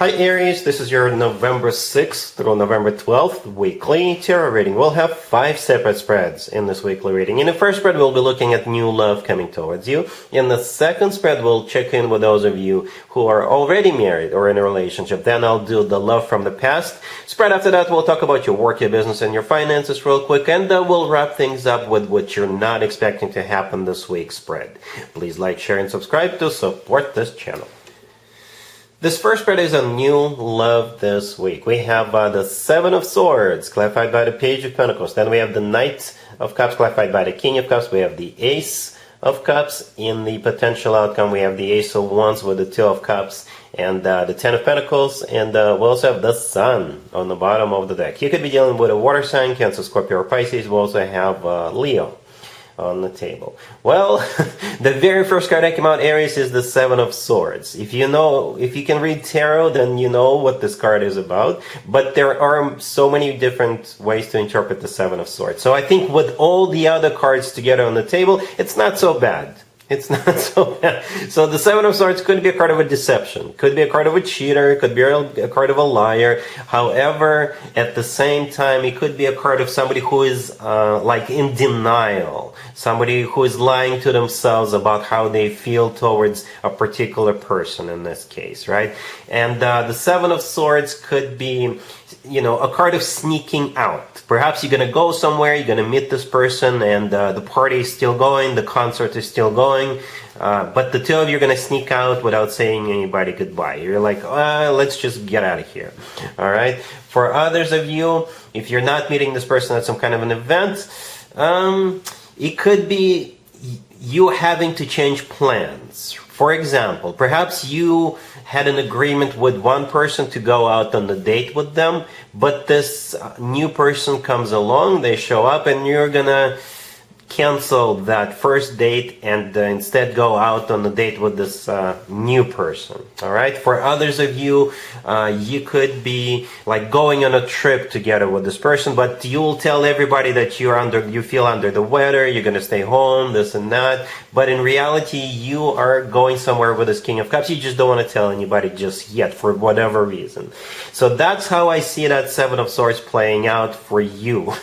Hi Aries, this is your November 6th through November 12th weekly tarot reading. We'll have 5 separate spreads in this weekly reading. In the first spread, we'll be looking at new love coming towards you. In the second spread, we'll check in with those of you who are already married or in a relationship. Then I'll do the love from the past. Spread after that, we'll talk about your work, your business, and your finances real quick. And we'll wrap things up with what you're not expecting to happen this week's spread. Please like, share, and subscribe to support this channel. This first spread is on new love this week. We have the Seven of Swords, clarified by the Page of Pentacles. Then we have the Knight of Cups, clarified by the King of Cups. We have the Ace of Cups. In the potential outcome, we have the Ace of Wands with the Two of Cups and the Ten of Pentacles. And we also have the Sun on the bottom of the deck. You could be dealing with a water sign, Cancer, Scorpio, or Pisces. We also have Leo on the table. Well, the very first card that came out, Aries, is the Seven of Swords. If you can read tarot, then you know what this card is about. But there are so many different ways to interpret the Seven of Swords. So I think with all the other cards together on the table, it's not so bad. It's not so bad. So the Seven of Swords could be a card of a deception, could be a card of a cheater, could be a card of a liar. However, at the same time, it could be a card of somebody who is like in denial, somebody who is lying to themselves about how they feel towards a particular person in this case, right? And the Seven of Swords could be, a card of sneaking out. Perhaps you're going to go somewhere, you're going to meet this person, and the party is still going, the concert is still going, but the two of you are going to sneak out without saying anybody goodbye. You're like, let's just get out of here. All right? For others of you, if you're not meeting this person at some kind of an event, it could be you having to change plans. For example, perhaps you had an agreement with one person to go out on a date with them, but this new person comes along, they show up, and you're gonna cancel that first date and instead go out on a date with this new person. All right. For others of you, you could be like going on a trip together with this person, but you'll tell everybody that you feel under the weather, you're going to stay home, this and that. But in reality, you are going somewhere with this King of Cups. You just don't want to tell anybody just yet for whatever reason. So that's how I see that Seven of Swords playing out for you.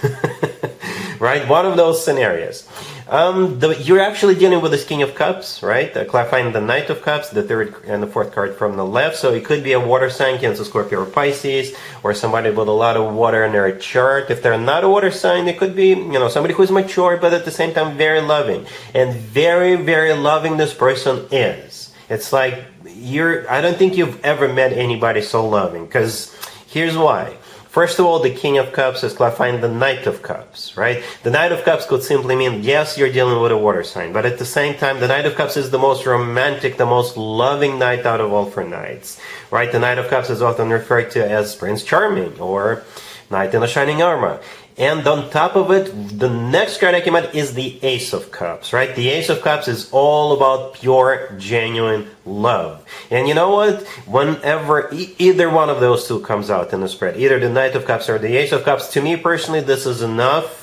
Right? One of those scenarios. You're actually dealing with this King of Cups, right? Clarifying the Knight of Cups, the third and the fourth card from the left. So it could be a water sign, Cancer, Scorpio, or Pisces, or somebody with a lot of water in their chart. If they're not a water sign, it could be, somebody who's mature, but at the same time very loving. And very, very loving this person is. It's like, I don't think you've ever met anybody so loving, because here's why. First of all, the King of Cups is clarifying the Knight of Cups, right? The Knight of Cups could simply mean, yes, you're dealing with a water sign, but at the same time, the Knight of Cups is the most romantic, the most loving knight out of all four knights, right? The Knight of Cups is often referred to as Prince Charming or Knight in a Shining Armor. And on top of it, the next card that came out is the Ace of Cups, right? The Ace of Cups is all about pure, genuine love. And you know what? Whenever either one of those two comes out in the spread, either the Knight of Cups or the Ace of Cups, to me personally, this is enough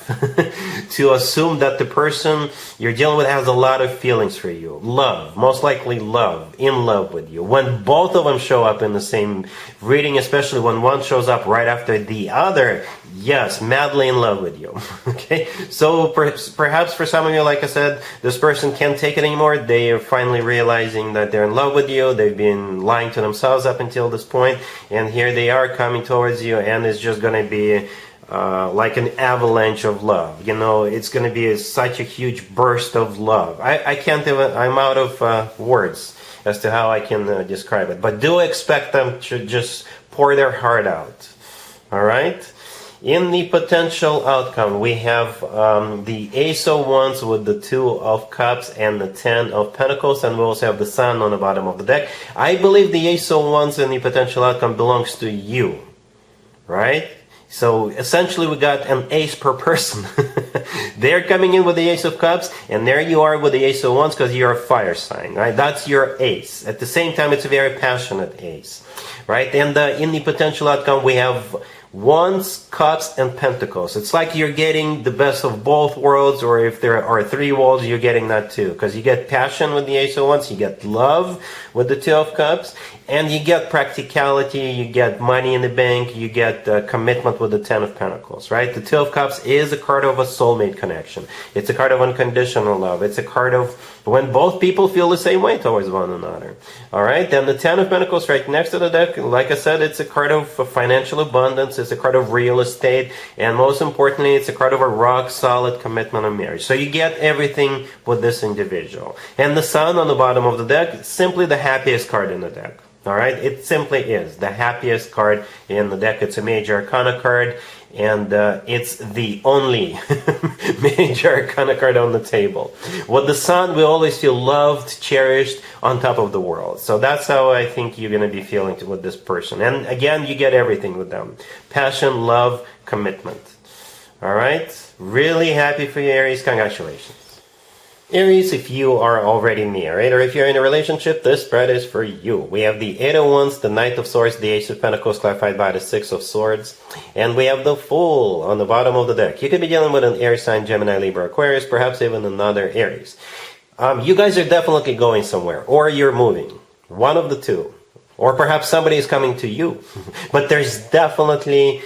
to assume that the person you're dealing with has a lot of feelings for you. Love, most likely love, in love with you. When both of them show up in the same reading, especially when one shows up right after the other, yes, madly in love with you. Okay, so perhaps for some of you, like I said, this person can't take it anymore. They are finally realizing that they're in love with you. They've been lying to themselves up until this point, and here they are coming towards you, and it's just going to be like an avalanche of love. It's going to be such a huge burst of love. I can't even, I'm out of words as to how I can describe it, but do expect them to just pour their heart out. All right. In the potential outcome, we have the Ace of Wands with the Two of Cups and the Ten of Pentacles, and we also have the Sun on the bottom of the deck. I believe the Ace of Wands in the potential outcome belongs to you, right? So essentially we got an ace per person. They're coming in with the Ace of Cups, and there you are with the Ace of Wands because you're a fire sign, right? That's your ace. At the same time, it's a very passionate ace, right? And in the potential outcome, we have Wands, Cups, and Pentacles. It's like you're getting the best of both worlds, or if there are 3 worlds, you're getting that too. Because you get passion with the Ace of Wands, you get love with the Two of Cups, and you get practicality, you get money in the bank, you get commitment with the Ten of Pentacles, right? The Two of Cups is a card of a soulmate connection. It's a card of unconditional love. It's a card of when both people feel the same way towards one another. All right, then the Ten of Pentacles right next to the deck, like I said, it's a card of financial abundance, it's a card of real estate, and most importantly, it's a card of a rock-solid commitment of marriage. So you get everything with this individual. And the Sun on the bottom of the deck, simply the happiest card in the deck. All right, it simply is the happiest card in the deck. It's a major arcana card, and it's the only major arcana card on the table. With the Sun, we always feel loved, cherished, on top of the world. So that's how I think you're going to be feeling with this person. And again, you get everything with them: passion, love, commitment. All right, really happy for you, Aries. Congratulations. Aries, if you are already married, or if you're in a relationship, this spread is for you. We have the Eight of Wands, the Knight of Swords, the Ace of Pentacles clarified by the Six of Swords, and we have the Fool on the bottom of the deck. You could be dealing with an air sign, Gemini, Libra, Aquarius, perhaps even another Aries. You guys are definitely going somewhere, or you're moving. One of the two. Or perhaps somebody is coming to you. But there's definitely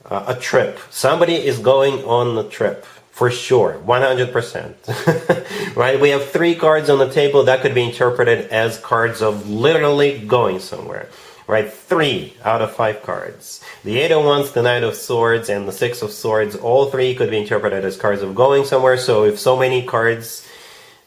a trip. Somebody is going on a trip. For sure, 100%. Right? We have 3 cards on the table that could be interpreted as cards of literally going somewhere. Right? 3 out of 5 cards. The Eight of Wands, the Knight of Swords, and the Six of Swords, all 3 could be interpreted as cards of going somewhere. So if so many cards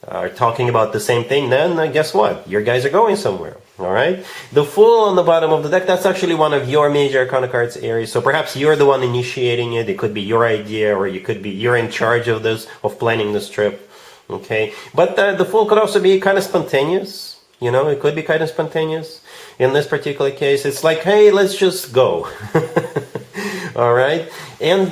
are talking about the same thing, then guess what? Your guys are going somewhere. All right. The Fool on the bottom of the deck, that's actually one of your major arcana cards, Aries. So perhaps you're the one initiating it. It could be your idea, or you're in charge of this, of planning this trip. Okay. But the Fool could also be kind of spontaneous. You know, it could be kind of spontaneous. In this particular case, it's like, hey, let's just go. All right. And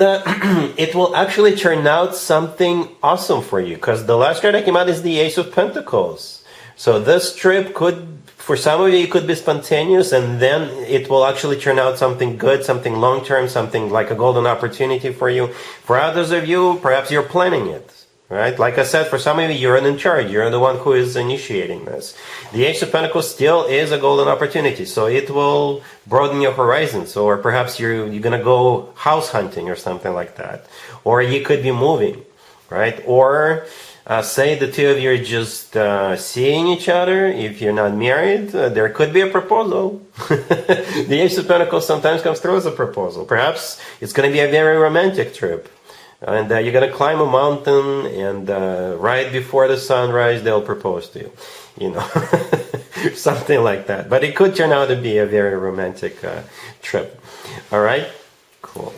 it will actually turn out something awesome for you, because the last card that came out is the Ace of Pentacles. So this trip could, for some of you, it could be spontaneous, and then it will actually turn out something good, something long-term, something like a golden opportunity for you. For others of you, perhaps you're planning it. Right? Like I said, for some of you, you're in charge. You're the one who is initiating this. The Ace of Pentacles still is a golden opportunity, so it will broaden your horizons. Or perhaps you're going to go house hunting or something like that. Or you could be moving, right? Or say the two of you are just seeing each other. If you're not married, there could be a proposal. The Ace of Pentacles sometimes comes through as a proposal. Perhaps it's going to be a very romantic trip. And you're going to climb a mountain, and right before the sunrise, they'll propose to you. You know, something like that. But it could turn out to be a very romantic trip. All right? Cool.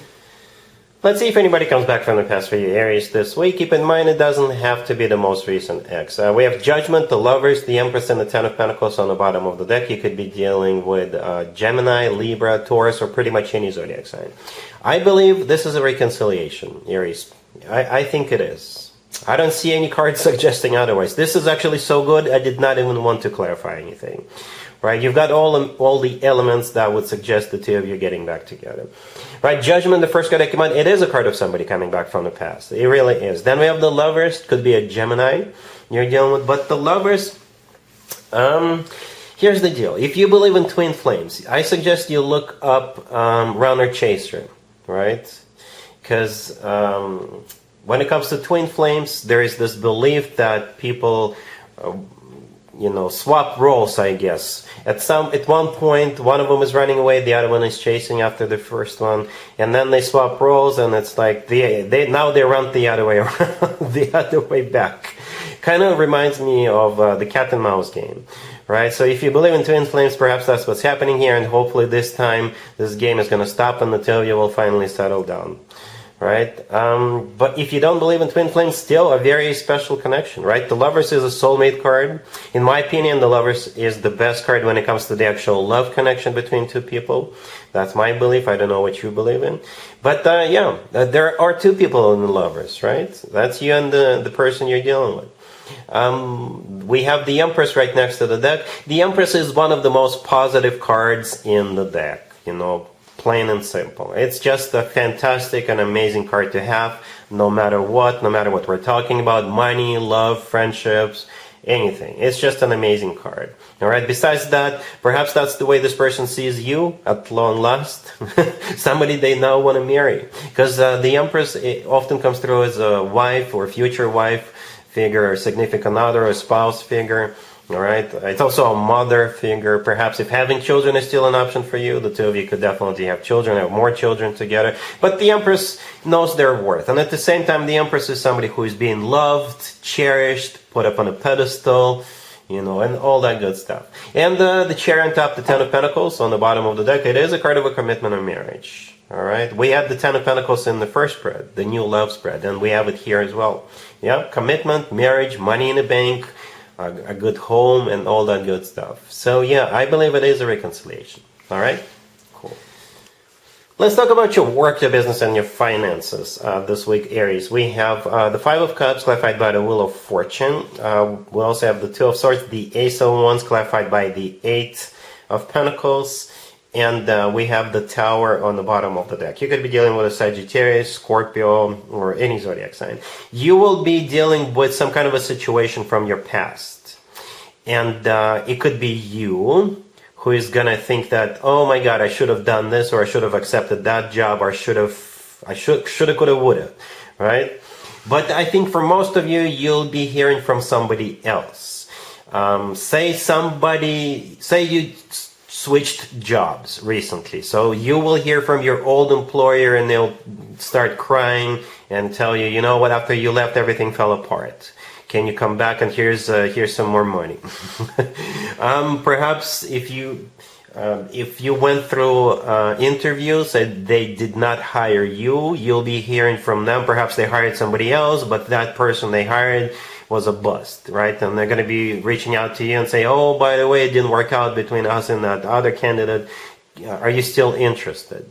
Let's see if anybody comes back from the past for you, Aries, this week. Keep in mind, it doesn't have to be the most recent ex. We have Judgment, the Lovers, the Empress, and the Ten of Pentacles on the bottom of the deck. You could be dealing with Gemini, Libra, Taurus, or pretty much any zodiac sign. I believe this is a reconciliation, Aries. I think it is. I don't see any cards suggesting otherwise. This is actually so good, I did not even want to clarify anything. Right? You've got all the elements that would suggest the two of you getting back together. Right? Judgment, the first card that came out, it is a card of somebody coming back from the past. It really is. Then we have the Lovers. Could be a Gemini you're dealing with. But the Lovers, here's the deal. If you believe in twin flames, I suggest you look up Runner Chaser. Right? Because when it comes to twin flames, there is this belief that people swap roles, I guess. At one point, one of them is running away, the other one is chasing after the first one, and then they swap roles, and it's like now they run the other way around, the other way back. Kind of reminds me of the cat and mouse game, right? So if you believe in twin flames, perhaps that's what's happening here, and hopefully this time this game is going to stop, and the two of you will finally settle down. Right? But if you don't believe in twin flames, still a very special connection, right? The Lovers is a soulmate card. In my opinion, the Lovers is the best card when it comes to the actual love connection between two people. That's my belief. I don't know what you believe in. But there are two people in the Lovers, right? That's you and the person you're dealing with. We have the Empress right next to the deck. The Empress is one of the most positive cards in the deck. plain and simple. It's just a fantastic and amazing card to have, no matter what we're talking about, money, love, friendships, anything. It's just an amazing card. All right. Besides that, perhaps that's the way this person sees you at long last. Somebody they now want to marry. Because the Empress often comes through as a wife or future wife figure, or significant other, or spouse figure. All right. It's also a mother figure. Perhaps if having children is still an option for you, the two of you could definitely have children, have more children together. But the Empress knows their worth. And at the same time, the Empress is somebody who is being loved, cherished, put up on a pedestal, and all that good stuff. And the Chariot on top, the Ten of Pentacles on the bottom of the deck, it is a card of a commitment of marriage. All right. We had the Ten of Pentacles in the first spread, the new love spread, and we have it here as well. Yeah, commitment, marriage, money in the bank, a good home, and all that good stuff. So yeah, I believe it is a reconciliation. All right, cool. Let's talk about your work, your business, and your finances this week, Aries. We have the Five of Cups clarified by the Wheel of Fortune. We also have the Two of Swords, the Ace of Wands clarified by the Eight of Pentacles, and we have the Tower on the bottom of the deck. You could be dealing with a Sagittarius, Scorpio, or any zodiac sign. You will be dealing with some kind of a situation from your past. And it could be you who is going to think that, oh my God, I should have done this, or I should have accepted that job, or I should have, could have, would have, right? But I think for most of you, you'll be hearing from somebody else. Say you switched jobs recently. So you will hear from your old employer and they'll start crying and tell you, you know what, after you left, everything fell apart. Can you come back and here's some more money. Perhaps if you went through interviews and they did not hire you, you'll be hearing from them. Perhaps they hired somebody else, but that person they hired was a bust, right? And they're going to be reaching out to you and say, oh, by the way, it didn't work out between us and that other candidate. Are you still interested?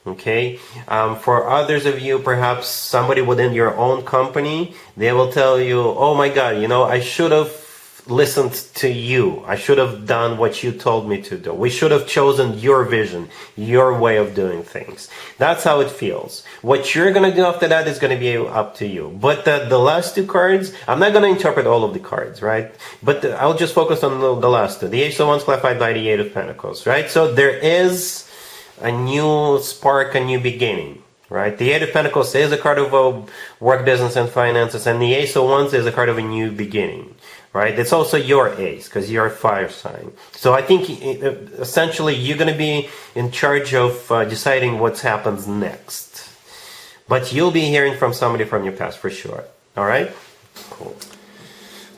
Okay. For others of you, perhaps somebody within your own company, they will tell you, oh my God, I should have listened to you. I should have done what you told me to do. We should have chosen your vision, your way of doing things. That's how it feels. What you're going to do after that is going to be up to you. But the last two cards, I'm not going to interpret all of the cards, right? But I'll just focus on the last two. The Ace of Wands clarified by the Eight of Pentacles, right? So there is a new spark, a new beginning, right? The Eight of Pentacles is a card of work, business, and finances, and the Ace of Wands is a card of a new beginning, right? It's also your ace, because you're a fire sign. So I think essentially you're going to be in charge of deciding what happens next. But you'll be hearing from somebody from your past for sure. All right? Cool.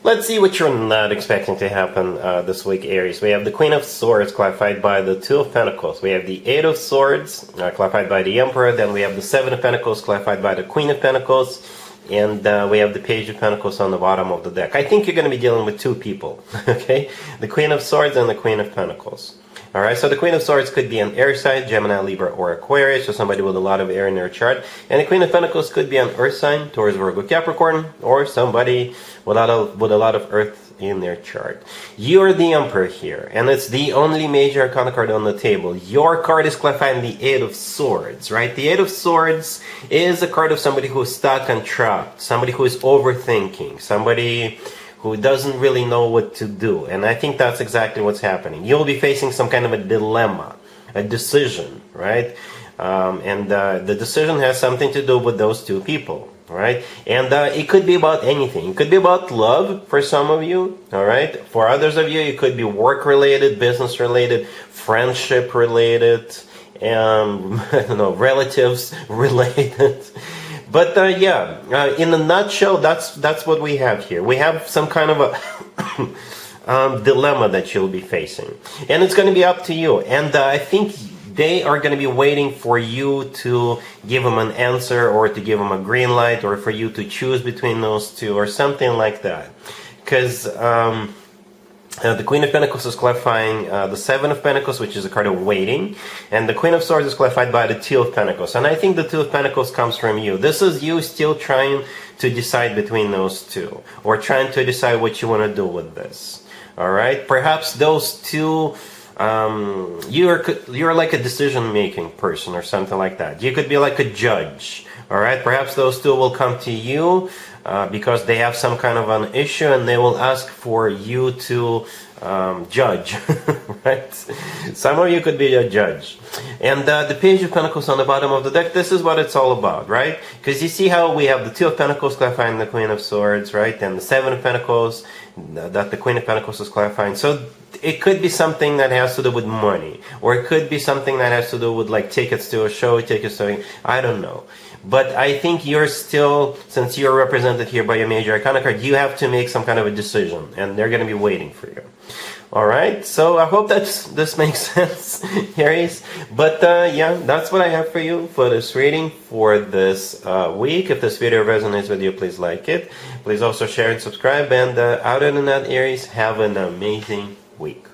Let's see what you're not expecting to happen this week, Aries. We have the Queen of Swords clarified by the Two of Pentacles. We have the Eight of Swords clarified by the Emperor. Then we have the Seven of Pentacles clarified by the Queen of Pentacles. And we have the Page of Pentacles on the bottom of the deck. I think you're going to be dealing with two people, okay? The Queen of Swords and the Queen of Pentacles. All right, so the Queen of Swords could be an air sign, Gemini, Libra, or Aquarius, so somebody with a lot of air in their chart. And the Queen of Pentacles could be an earth sign, Taurus, Virgo, Capricorn, or somebody with a lot of earth in their chart. You're the Emperor here, and it's the only major arcana card on the table. Your card is clarified the Eight of Swords, right? The Eight of Swords is a card of somebody who is stuck and trapped, somebody who is overthinking, somebody who doesn't really know what to do. And I think that's exactly what's happening. You'll be facing some kind of a dilemma, a decision, right? And the decision has something to do with those two people, right? And it could be about anything. It could be about love for some of you, all right? For others of you, it could be work-related, business-related, friendship-related, I don't know, relatives-related. But in a nutshell, that's what we have here. We have some kind of a dilemma that you'll be facing. And it's going to be up to you. And I think they are going to be waiting for you to give them an answer, or to give them a green light, or for you to choose between those two, or something like that. Because the Queen of Pentacles is clarifying the Seven of Pentacles, which is a card of waiting. And the Queen of Swords is clarified by the Two of Pentacles. And I think the Two of Pentacles comes from you. This is you still trying to decide between those two, or trying to decide what you want to do with this. All right? Perhaps those two you're like a decision-making person or something like that. You could be like a judge. All right, perhaps those two will come to you because they have some kind of an issue, and they will ask for you to judge. Right? Some of you could be a judge. And the Page of Pentacles on the bottom of the deck, this is what it's all about, right? Because you see how we have the Two of Pentacles clarifying the Queen of Swords, right? And the Seven of Pentacles, that the Queen of Pentacles is clarifying. So it could be something that has to do with money, or it could be something that has to do with like tickets to a show, tickets to, I don't know. But I think you're still, since you're represented here by a major arcana card, you have to make some kind of a decision, and they're going to be waiting for you. Alright, so I hope that this makes sense, Aries. But yeah, that's what I have for you for this reading for this week. If this video resonates with you, please like it. Please also share and subscribe. And other than that, Aries, have an amazing week.